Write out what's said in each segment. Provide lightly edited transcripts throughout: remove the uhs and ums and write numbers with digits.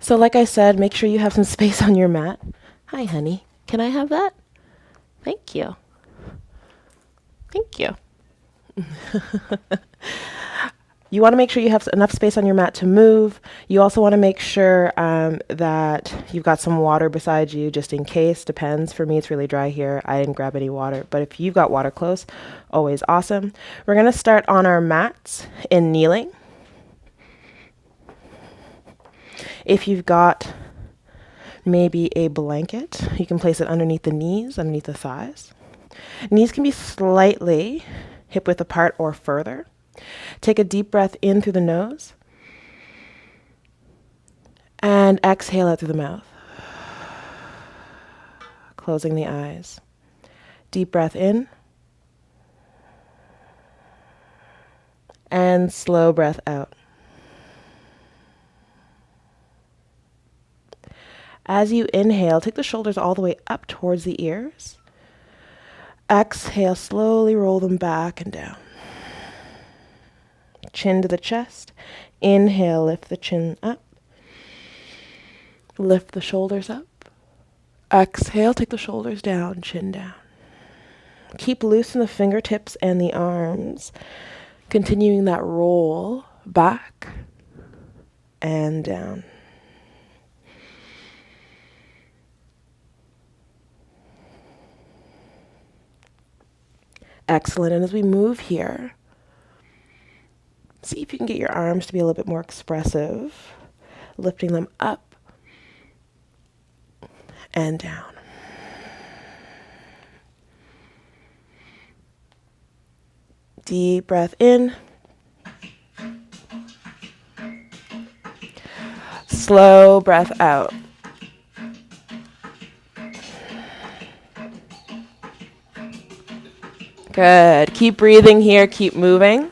So like I said, make sure you have some space on your mat. Hi, honey. Can I have that? Thank you. Thank you. You want to make sure you have enough space on your mat to move. You also want to make sure that you've got some water beside you just in case. Depends. For me, it's really dry here. I didn't grab any water. But if you've got water close, always awesome. We're going to start on our mats in kneeling. If you've got maybe a blanket, you can place it underneath the knees, underneath the thighs. Knees can be slightly hip width apart or further. Take a deep breath in through the nose and exhale out through the mouth, closing the eyes. Deep breath in and slow breath out. As you inhale, take the shoulders all the way up towards the ears. Exhale, slowly roll them back and down. Chin to the chest. Inhale, lift the chin up. Lift the shoulders up. Exhale, take the shoulders down, chin down. Keep loose in the fingertips and the arms, continuing that roll back and down. Excellent. And as we move here, see if you can get your arms to be a little bit more expressive, lifting them up and down. Deep breath in. Slow breath out. Good. Keep breathing here. Keep moving.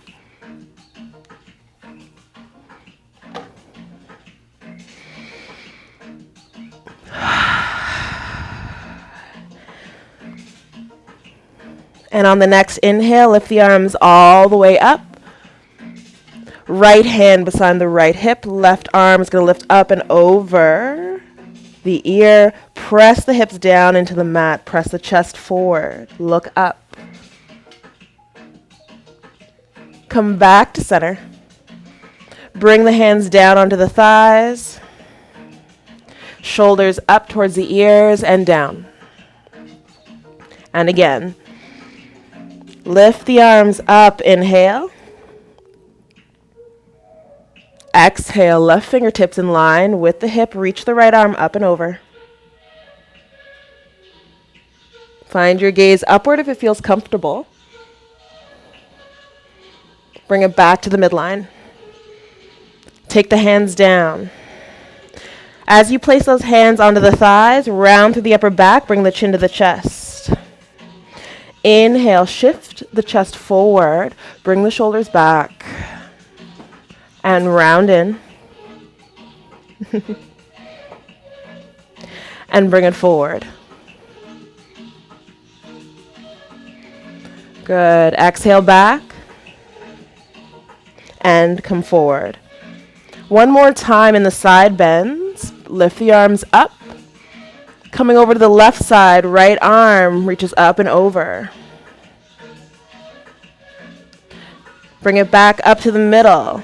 And on the next inhale, lift the arms all the way up. Right hand beside the right hip. Left arm is going to lift up and over the ear. Press the hips down into the mat. Press the chest forward. Look up. Come back to center. Bring the hands down onto the thighs. Shoulders up towards the ears and down. And again. Lift the arms up. Inhale. Exhale. Left fingertips in line with the hip. Reach the right arm up and over. Find your gaze upward if it feels comfortable. Bring it back to the midline. Take the hands down. As you place those hands onto the thighs, round through the upper back, bring the chin to the chest. Inhale, shift the chest forward, bring the shoulders back, and round in. And bring it forward. Good. Exhale back. And come forward. One more time in the side bends. Lift the arms up. Coming over to the left side, right arm reaches up and over. Bring it back up to the middle.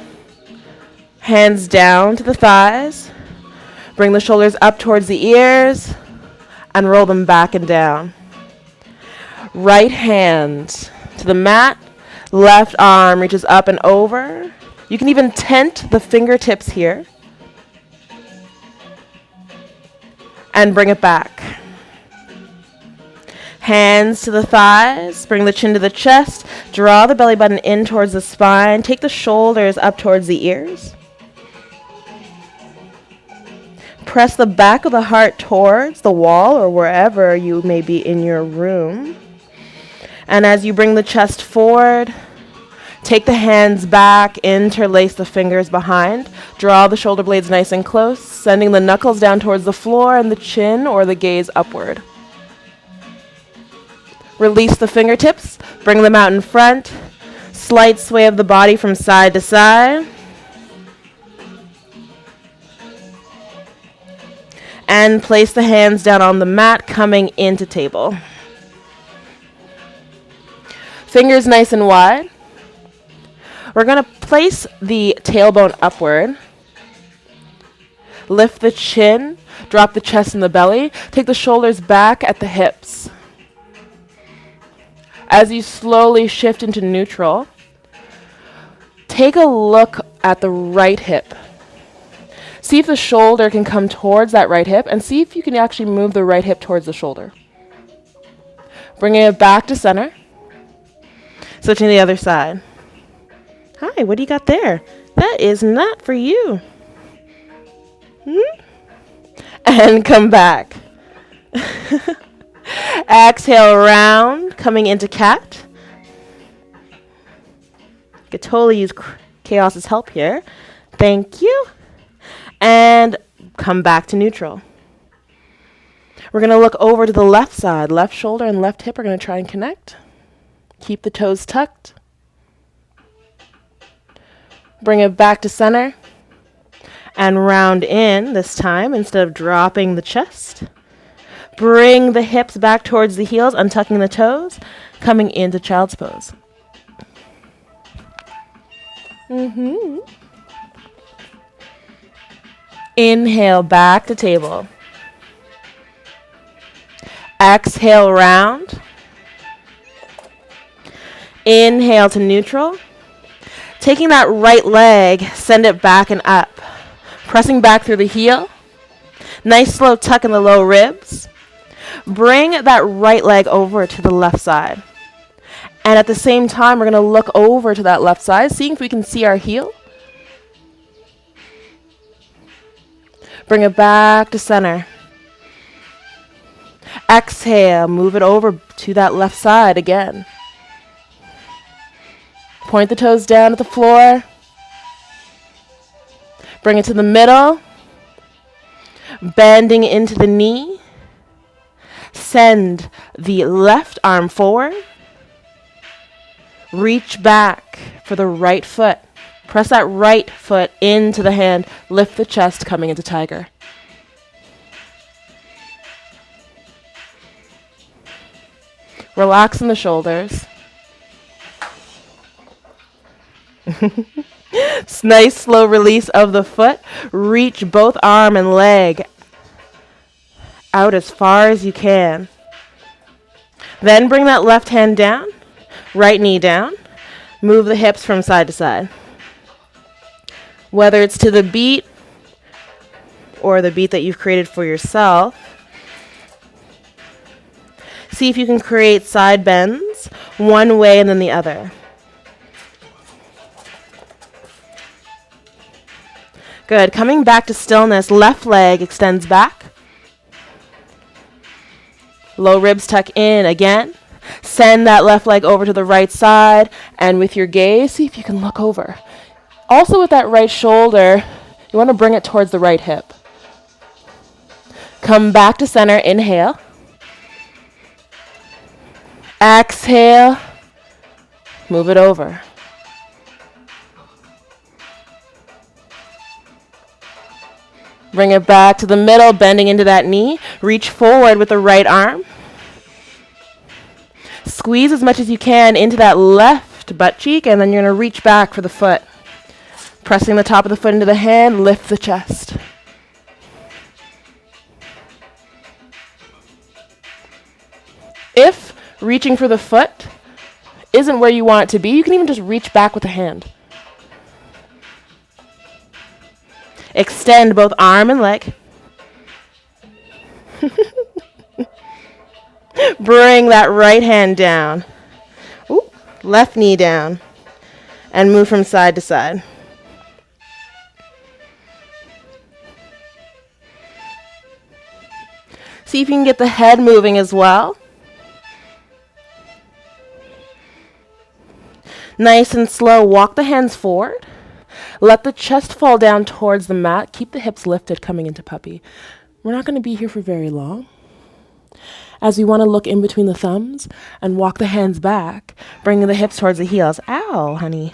Hands down to the thighs. Bring the shoulders up towards the ears and roll them back and down. Right hand to the mat. Left arm reaches up and over. You can even tent the fingertips here. And bring it back. Hands to the thighs. Bring the chin to the chest. Draw the belly button in towards the spine. Take the shoulders up towards the ears. Press the back of the heart towards the wall or wherever you may be in your room. And as you bring the chest forward, take the hands back, interlace the fingers behind, draw the shoulder blades nice and close, sending the knuckles down towards the floor and the chin or the gaze upward. Release the fingertips, bring them out in front, slight sway of the body from side to side. And place the hands down on the mat, coming into table. Fingers nice and wide. We're going to place the tailbone upward. Lift the chin, drop the chest and the belly. Take the shoulders back at the hips. As you slowly shift into neutral, take a look at the right hip. See if the shoulder can come towards that right hip, and see if you can actually move the right hip towards the shoulder. Bringing it back to center. Switching to the other side. Hi, what do you got there? That is not for you. And come back. Exhale, round, coming into cat. Could totally use Chaos's help here. Thank you. And come back to neutral. We're going to look over to the left side. Left shoulder and left hip are going to try and connect. Keep the toes tucked. Bring it back to center. And round in this time instead of dropping the chest. Bring the hips back towards the heels, untucking the toes, coming into child's pose. Inhale, back to table. Exhale, round. Inhale to neutral. Taking that right leg, send it back and up. Pressing back through the heel. Nice slow tuck in the low ribs. Bring that right leg over to the left side. And at the same time, we're going to look over to that left side, seeing if we can see our heel. Bring it back to center. Exhale, move it over to that left side again. Point the toes down to the floor. Bring it to the middle. Bending into the knee. Send the left arm forward. Reach back for the right foot. Press that right foot into the hand. Lift the chest, coming into tiger. Relax in the shoulders. Nice slow release of the foot. Reach both arm and leg out as far as you can. Then bring that left hand down, right knee down. Move the hips from side to side. Whether it's to the beat or the beat that you've created for yourself, see if you can create side bends one way and then the other. Good. Coming back to stillness, left leg extends back. Low ribs tuck in again. Send that left leg over to the right side, and with your gaze, see if you can look over. Also with that right shoulder, you want to bring it towards the right hip. Come back to center, inhale. Exhale, move it over. Bring it back to the middle, bending into that knee. Reach forward with the right arm. Squeeze as much as you can into that left butt cheek, and then you're going to reach back for the foot. Pressing the top of the foot into the hand, lift the chest. If reaching for the foot isn't where you want it to be, you can even just reach back with the hand. Extend both arm and leg. Bring that right hand down. Ooh, left knee down. And move from side to side. See if you can get the head moving as well. Nice and slow, walk the hands forward. Let the chest fall down towards the mat. Keep the hips lifted coming into puppy. We're not going to be here for very long. As we want to look in between the thumbs and walk the hands back, bringing the hips towards the heels. Ow, honey.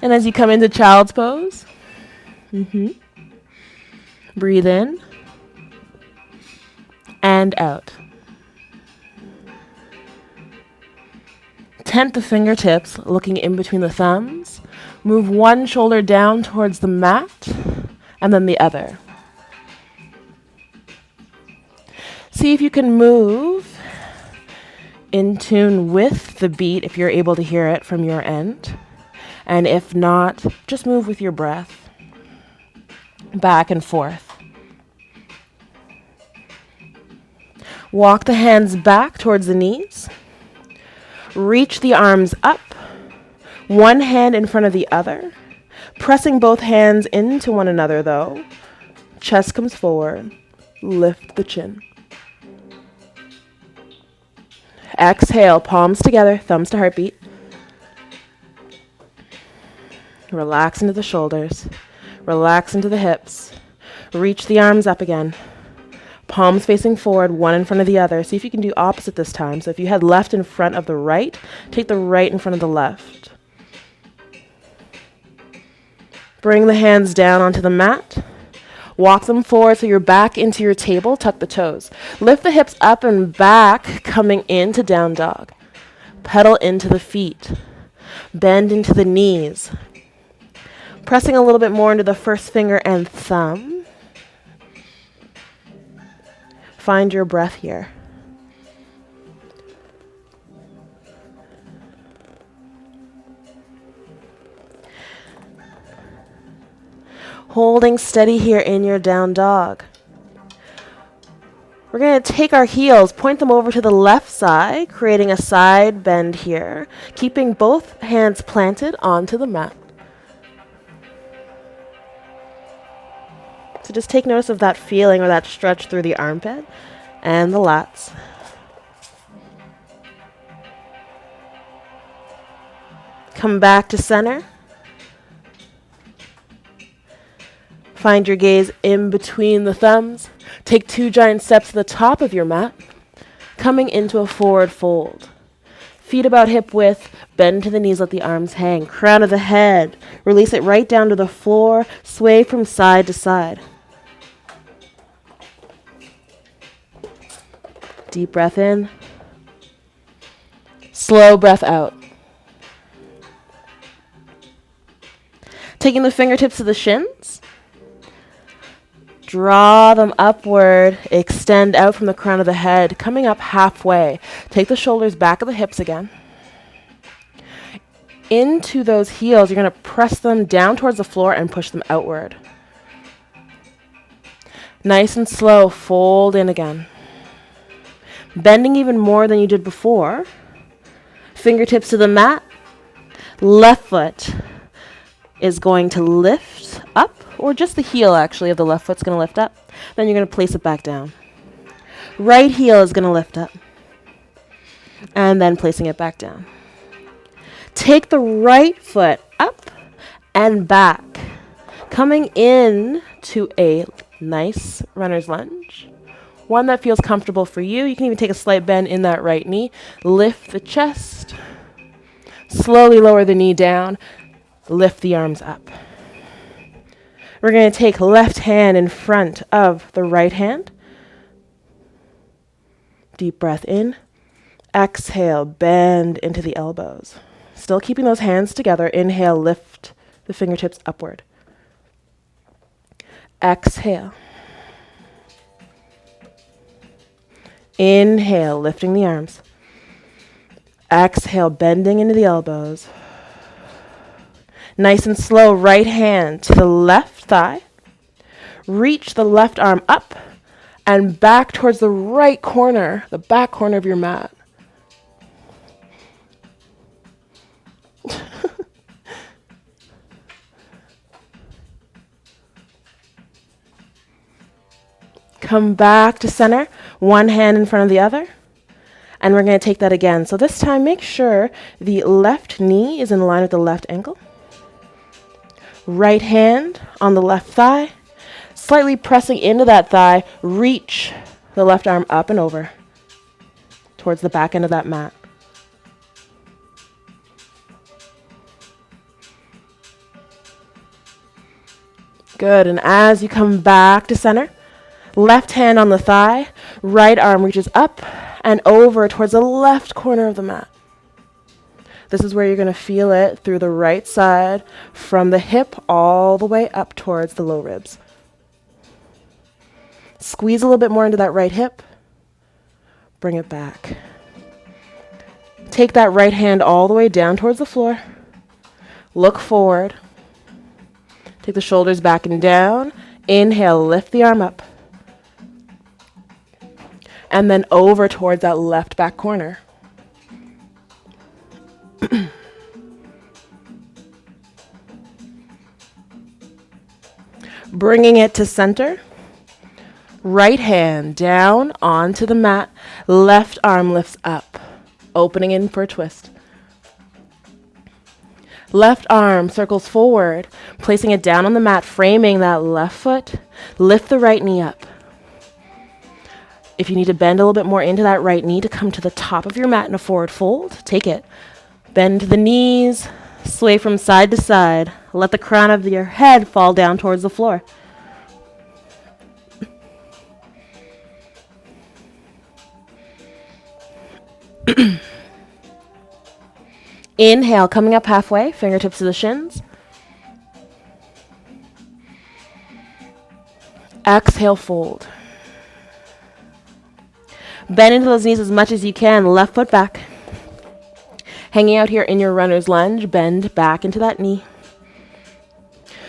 And as you come into child's pose, breathe in and out. Tent the fingertips, looking in between the thumbs. Move one shoulder down towards the mat and then the other. See if you can move in tune with the beat if you're able to hear it from your end. And if not, just move with your breath back and forth. Walk the hands back towards the knees. Reach the arms up, one hand in front of the other, pressing both hands into one another though. Chest comes forward, lift the chin. Exhale, palms together, thumbs to heartbeat. Relax into the shoulders, relax into the hips. Reach the arms up again. Palms facing forward, one in front of the other. See if you can do opposite this time. So if you had left in front of the right, take the right in front of the left. Bring the hands down onto the mat. Walk them forward so you're back into your table. Tuck the toes. Lift the hips up and back, coming into down dog. Pedal into the feet. Bend into the knees. Pressing a little bit more into the first finger and thumb. Find your breath here. Holding steady here in your down dog. We're going to take our heels, point them over to the left side, creating a side bend here, keeping both hands planted onto the mat. So just take notice of that feeling or that stretch through the armpit and the lats. Come back to center. Find your gaze in between the thumbs. Take 2 giant steps to the top of your mat, coming into a forward fold. Feet about hip width, bend to the knees, let the arms hang. Crown of the head, release it right down to the floor, sway from side to side. Deep breath in. Slow breath out. Taking the fingertips to the shins. Draw them upward. Extend out from the crown of the head, coming up halfway. Take the shoulders back of the hips again. Into those heels, you're going to press them down towards the floor and push them outward. Nice and slow, fold in again. Bending even more than you did before. Fingertips to the mat. Left foot is going to lift up, or just the heel actually of the left foot's going to lift up. Then you're going to place it back down. Right heel is going to lift up. And then placing it back down. Take the right foot up and back. Coming in to a nice runner's lunge. One that feels comfortable for you. You can even take a slight bend in that right knee. Lift the chest. Slowly lower the knee down. Lift the arms up. We're going to take left hand in front of the right hand. Deep breath in. Exhale, bend into the elbows. Still keeping those hands together. Inhale, lift the fingertips upward. Exhale. Inhale, lifting the arms. Exhale, bending into the elbows. Nice and slow, right hand to the left thigh. Reach the left arm up and back towards the right corner, the back corner of your mat. Come back to center, one hand in front of the other. And we're going to take that again. So this time, make sure the left knee is in line with the left ankle. Right hand on the left thigh. Slightly pressing into that thigh, reach the left arm up and over towards the back end of that mat. Good, and as you come back to center, left hand on the thigh, right arm reaches up and over towards the left corner of the mat. This is where you're going to feel it through the right side, from the hip all the way up towards the low ribs. Squeeze a little bit more into that right hip. Bring it back. Take that right hand all the way down towards the floor. Look forward. Take the shoulders back and down. Inhale, lift the arm up. And then over towards that left back corner. Bringing it to center. Right hand down onto the mat. Left arm lifts up, opening in for a twist. Left arm circles forward, placing it down on the mat, framing that left foot. Lift the right knee up. If you need to bend a little bit more into that right knee to come to the top of your mat in a forward fold, take it. Bend the knees, sway from side to side. Let the crown of your head fall down towards the floor. Inhale, coming up halfway, fingertips to the shins. Exhale, fold. Bend into those knees as much as you can, left foot back. Hanging out here in your runner's lunge, bend back into that knee.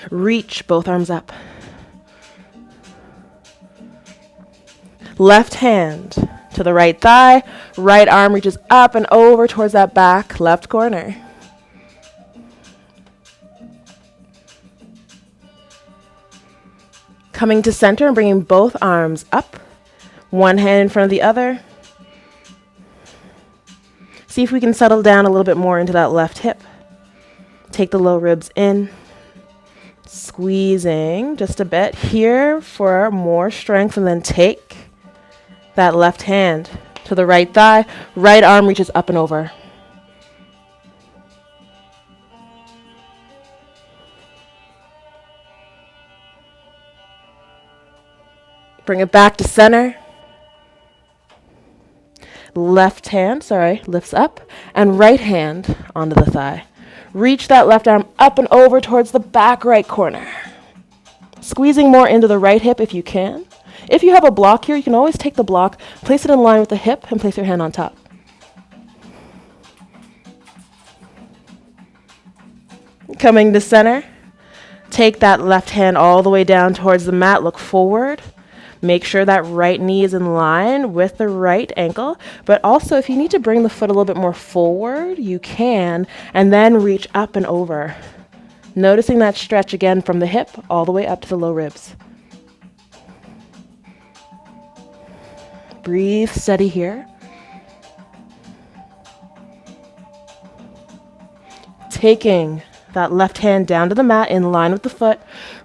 Reach both arms up. Left hand to the right thigh, right arm reaches up and over towards that back left corner. Coming to center and bringing both arms up, one hand in front of the other. See if we can settle down a little bit more into that left hip. Take the low ribs in, squeezing just a bit here for more strength, and then take that left hand to the right thigh, right arm reaches up and over. Bring it back to center. Left hand, lifts up, and right hand onto the thigh. Reach that left arm up and over towards the back right corner. Squeezing more into the right hip if you can. If you have a block here, you can always take the block, place it in line with the hip, and place your hand on top. Coming to center, take that left hand all the way down towards the mat, look forward. Make sure that right knee is in line with the right ankle, but also if you need to bring the foot a little bit more forward, you can, and then reach up and over. Noticing that stretch again from the hip all the way up to the low ribs. Breathe steady here. Taking that left hand down to the mat in line with the foot,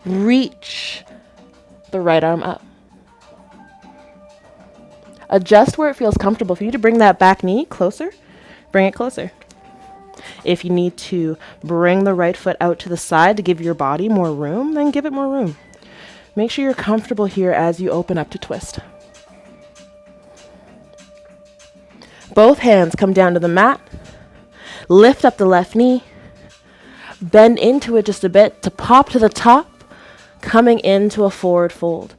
reach the right arm up. Adjust where it feels comfortable. If you need to bring that back knee closer, bring it closer. If you need to bring the right foot out to the side to give your body more room, then give it more room. Make sure you're comfortable here as you open up to twist. Both hands come down to the mat. Lift up the left knee. Bend into it just a bit to pop to the top, coming into a forward fold.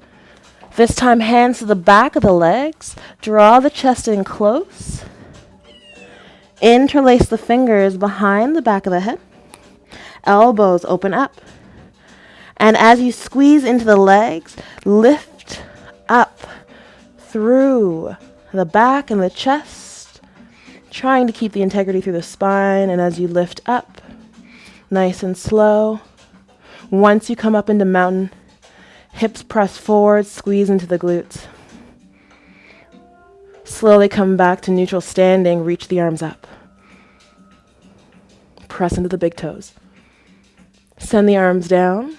This time, hands to the back of the legs. Draw the chest in close. Interlace the fingers behind the back of the head. Elbows open up. And as you squeeze into the legs, lift up through the back and the chest, trying to keep the integrity through the spine. And as you lift up, nice and slow. Once you come up into mountain, hips press forward, squeeze into the glutes. Slowly come back to neutral standing, reach the arms up. Press into the big toes. Send the arms down.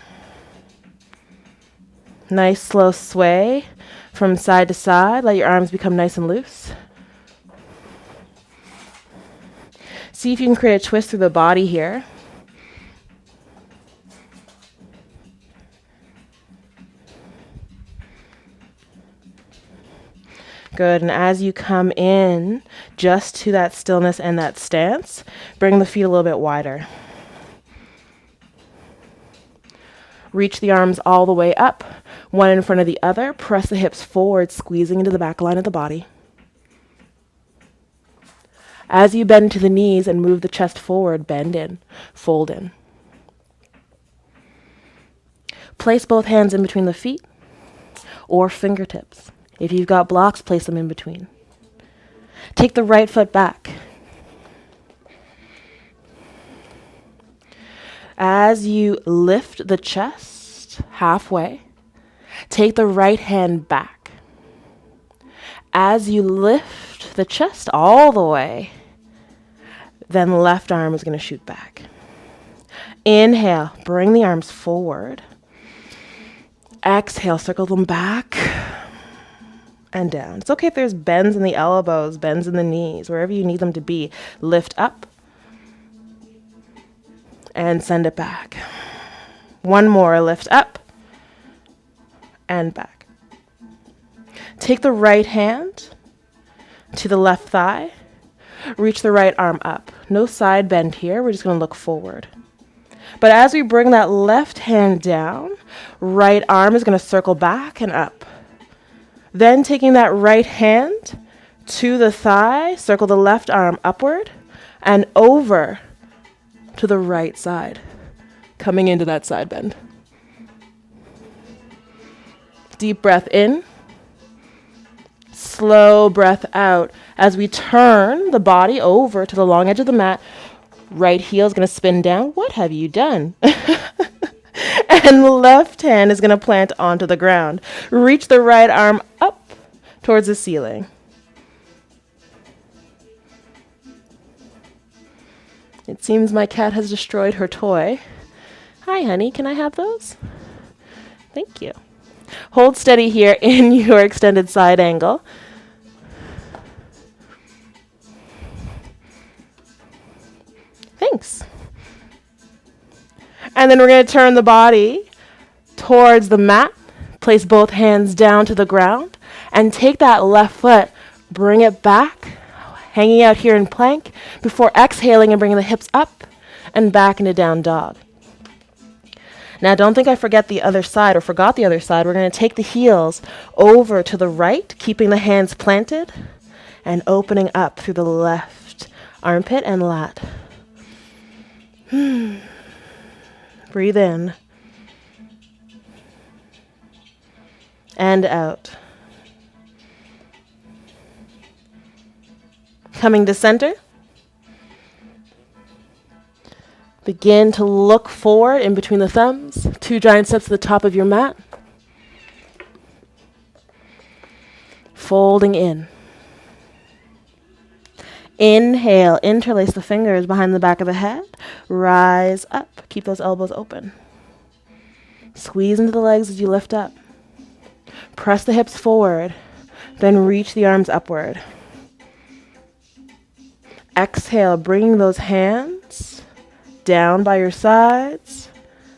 Nice slow sway from side to side. Let your arms become nice and loose. See if you can create a twist through the body here. Good. And as you come in just to that stillness and that stance, bring the feet a little bit wider. Reach the arms all the way up, one in front of the other. Press the hips forward, squeezing into the back line of the body. As you bend to the knees and move the chest forward, bend in, fold in. Place both hands in between the feet or fingertips. If you've got blocks, place them in between. Take the right foot back. As you lift the chest halfway, take the right hand back. As you lift the chest all the way, then the left arm is going to shoot back. Inhale, bring the arms forward. Exhale, circle them back and down. It's okay if there's bends in the elbows, bends in the knees, wherever you need them to be. Lift up and send it back. One more, lift up and back. Take the right hand to the left thigh. Reach the right arm up. No side bend here. We're just going to look forward. But as we bring that left hand down, right arm is going to circle back and up. Then taking that right hand to the thigh, circle the left arm upward and over to the right side, coming into that side bend. Deep breath in. Slow breath out as we turn the body over to the long edge of the mat. Right heel is going to spin down. What have you done? And the left hand is going to plant onto the ground. Reach the right arm up towards the ceiling. It seems my cat has destroyed her toy. Hi, honey. Can I have those? Thank you. Hold steady here in your extended side angle. Thanks. And then we're going to turn the body towards the mat. Place both hands down to the ground and take that left foot, bring it back, hanging out here in plank before exhaling and bringing the hips up and back into down dog. Now, don't think I forgot the other side. We're going to take the heels over to the right, keeping the hands planted and opening up through the left armpit and lat. Breathe in and out. Coming to center. Begin to look forward in between the thumbs. 2 giant steps to the top of your mat. Folding in. Inhale, interlace the fingers behind the back of the head. Rise up. Keep those elbows open. Squeeze into the legs as you lift up. Press the hips forward. Then reach the arms upward. Exhale, bringing those hands down by your sides.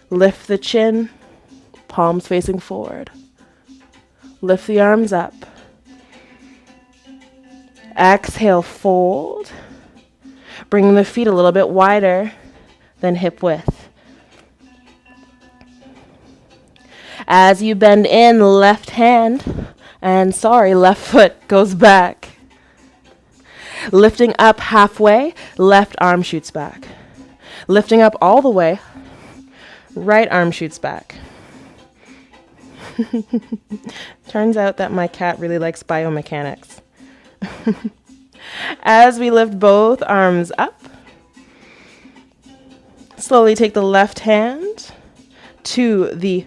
Lift the chin, palms facing forward. Lift the arms up. Exhale, fold. Bring the feet a little bit wider than hip width. As you bend in, left foot goes back. Lifting up halfway, left arm shoots back. Lifting up all the way, right arm shoots back. Turns out that my cat really likes biomechanics. As we lift both arms up, slowly take the left hand to the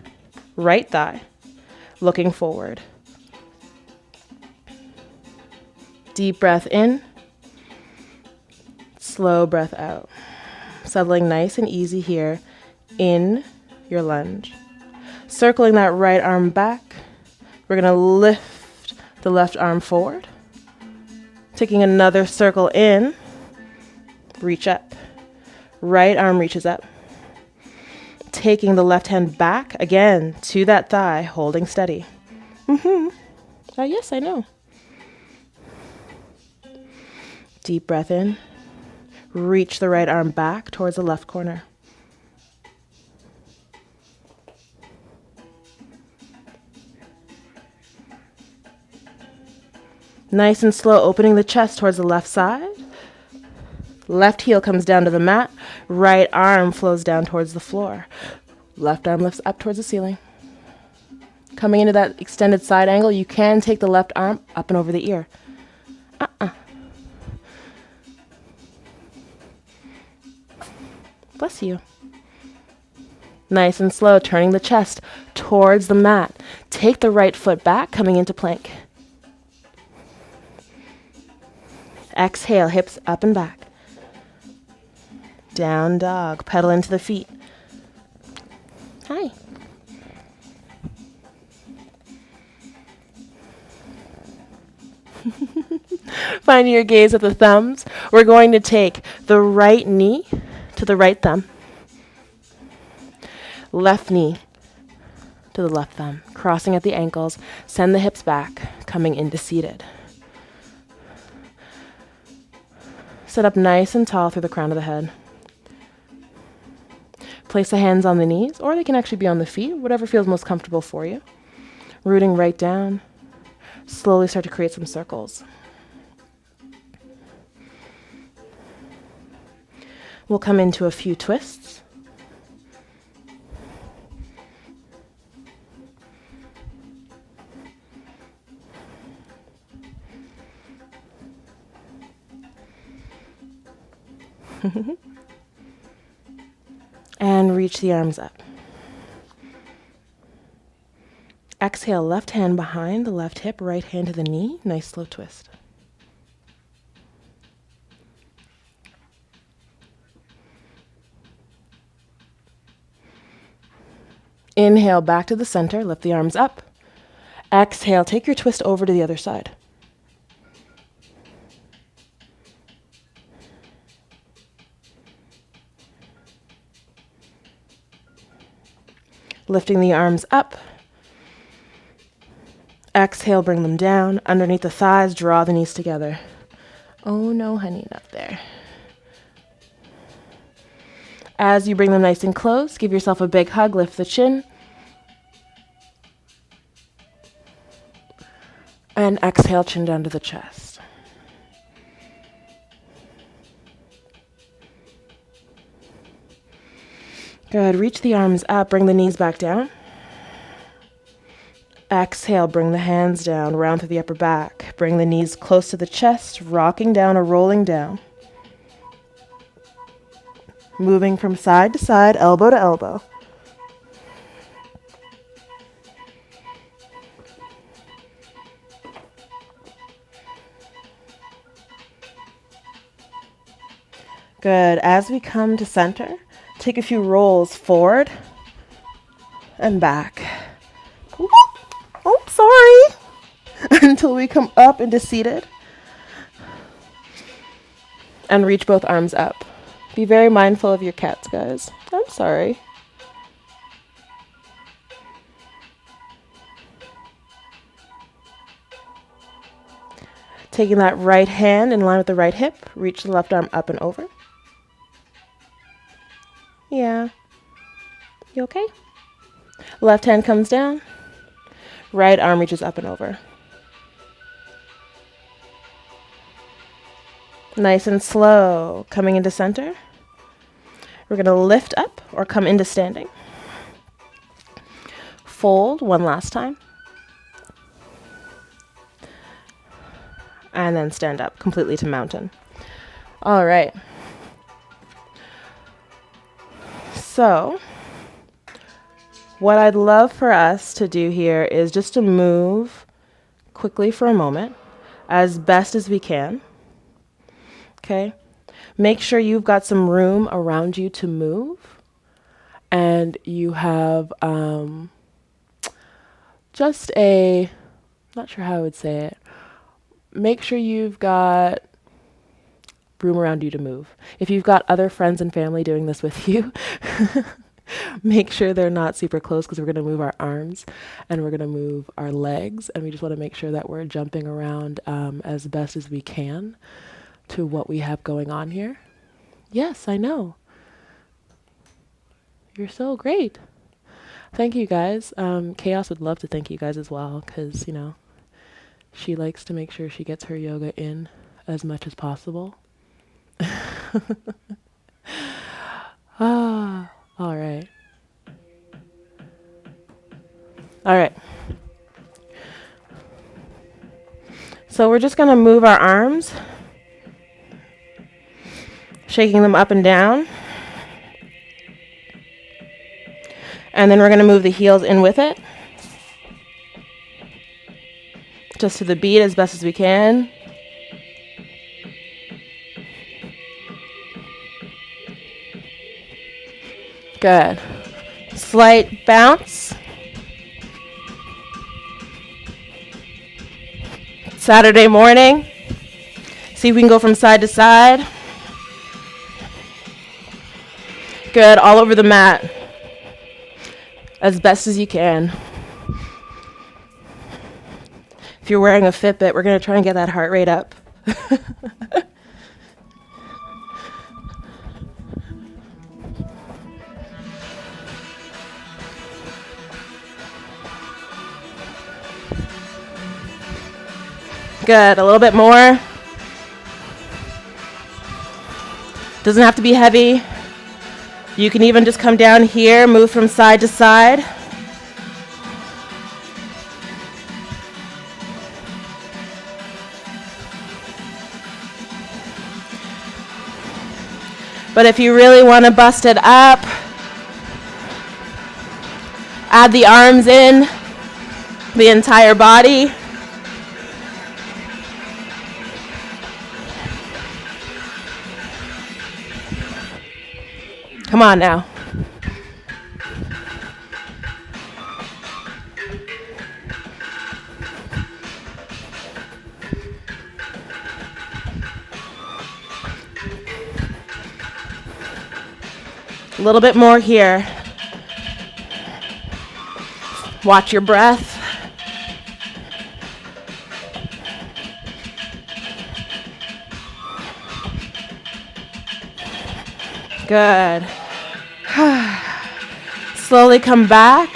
right thigh, looking forward. Deep breath in, slow breath out. Settling nice and easy here in your lunge. Circling that right arm back, we're going to lift the left arm forward. Taking another circle in, reach up. Right arm reaches up. Taking the left hand back again to that thigh, holding steady. Yes, I know. Deep breath in. Reach the right arm back towards the left corner. Nice and slow, opening the chest towards the left side. Left heel comes down to the mat. Right arm flows down towards the floor. Left arm lifts up towards the ceiling. Coming into that extended side angle, you can take the left arm up and over the ear. Bless you. Nice and slow, turning the chest towards the mat. Take the right foot back, coming into plank. Exhale, hips up and back. Down dog, pedal into the feet. Hi. Finding your gaze at the thumbs. We're going to take the right knee to the right thumb. Left knee to the left thumb. Crossing at the ankles. Send the hips back, coming into seated. Sit up nice and tall through the crown of the head. Place the hands on the knees, or they can actually be on the feet, whatever feels most comfortable for you. Rooting right down. Slowly start to create some circles. We'll come into a few twists. And reach the arms up. Exhale, left hand behind the left hip, right hand to the knee. Nice slow twist. Inhale, back to the center, lift the arms up. Exhale, take your twist over to the other side. Lifting the arms up. Exhale, bring them down. Underneath the thighs, draw the knees together. Oh no, honey, not there. As you bring them nice and close, give yourself a big hug, lift the chin. And exhale, chin down to the chest. Good, reach the arms up, bring the knees back down. Exhale, bring the hands down, round through the upper back. Bring the knees close to the chest, rocking down or rolling down. Moving from side to side, elbow to elbow. Good. As we come to center, take a few rolls forward and back. Oh, sorry. Until we come up into seated. And reach both arms up. Be very mindful of your cats, guys. I'm sorry. Taking that right hand in line with the right hip, reach the left arm up and over. Yeah. You okay? Left hand comes down. Right arm reaches up and over. Nice and slow. Coming into center. We're going to lift up or come into standing. Fold one last time. And then stand up completely to mountain. All right. So, what I'd love for us to do here is just to move quickly for a moment, as best as we can. Okay? Make sure you've got some room around you to move, and you have just a, not sure how I would say it. Make sure you've got room around you to move. If you've got other friends and family doing this with you, make sure they're not super close, because we're going to move our arms and we're going to move our legs, and we just want to make sure that we're jumping around as best as we can. to what we have going on here. Yes, I know. You're so great. Thank you guys. Chaos would love to thank you guys as well because, she likes to make sure she gets her yoga in as much as possible. All right. All right. So we're just going to move our arms, shaking them up and down. And then we're going to move the heels in with it. Just to the beat as best as we can. Good. Slight bounce. Saturday morning. See if we can go from side to side. Good. All over the mat. As best as you can. If you're wearing a Fitbit, we're going to try and get that heart rate up. Good. A little bit more. Doesn't have to be heavy. You can even just come down here, move from side to side. But if you really want to bust it up, add the arms in, the entire body. Come on now. A little bit more here. Watch your breath. Good. Slowly come back.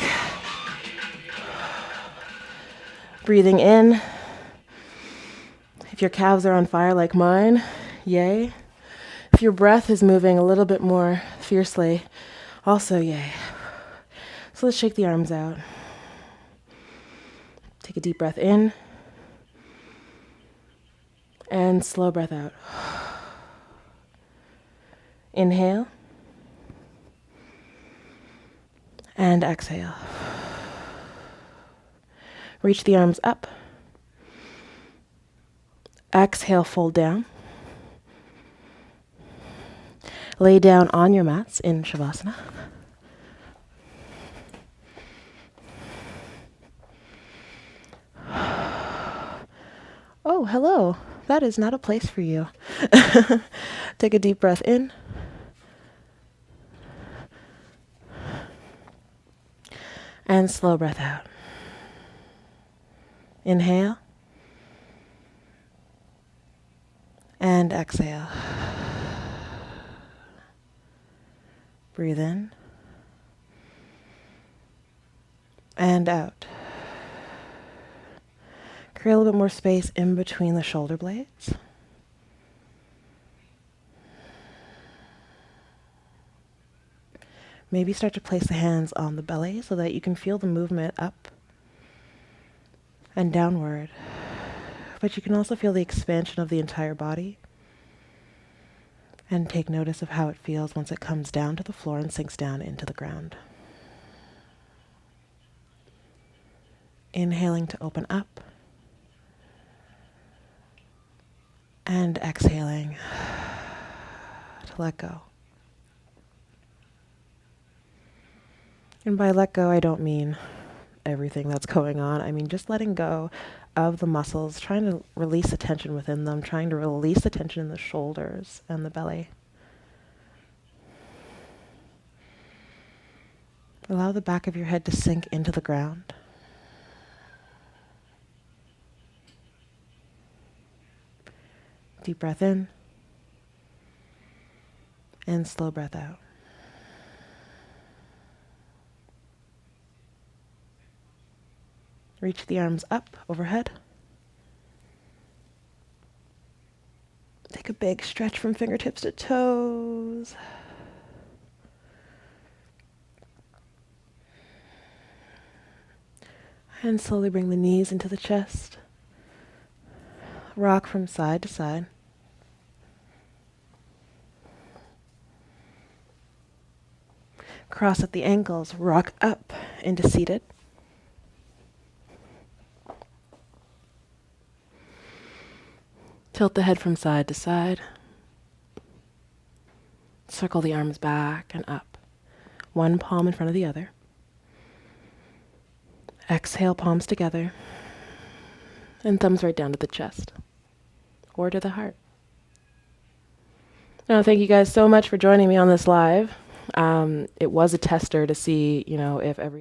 Breathing in. If your calves are on fire like mine, yay. If your breath is moving a little bit more fiercely, also yay. So let's shake the arms out. Take a deep breath in. And slow breath out. Inhale. And exhale. Reach the arms up. Exhale, fold down. Lay down on your mats in Shavasana. Oh, hello. That is not a place for you. Take a deep breath in. And slow breath out. Inhale. And exhale. Breathe in. And out. Create a little bit more space in between the shoulder blades. Maybe start to place the hands on the belly so that you can feel the movement up and downward. But you can also feel the expansion of the entire body. And take notice of how it feels once it comes down to the floor and sinks down into the ground. Inhaling to open up. And exhaling to let go. And by let go, I don't mean everything that's going on. I mean just letting go of the muscles, trying to release the tension within them, trying to release the tension in the shoulders and the belly. Allow the back of your head to sink into the ground. Deep breath in. And slow breath out. Reach the arms up overhead. Take a big stretch from fingertips to toes. And slowly bring the knees into the chest. Rock from side to side. Cross at the ankles, rock up into seated. Tilt the head from side to side. Circle the arms back and up. One palm in front of the other. Exhale, palms together. And thumbs right down to the chest or to the heart. Now, thank you guys so much for joining me on this live. It was a tester to see, if everything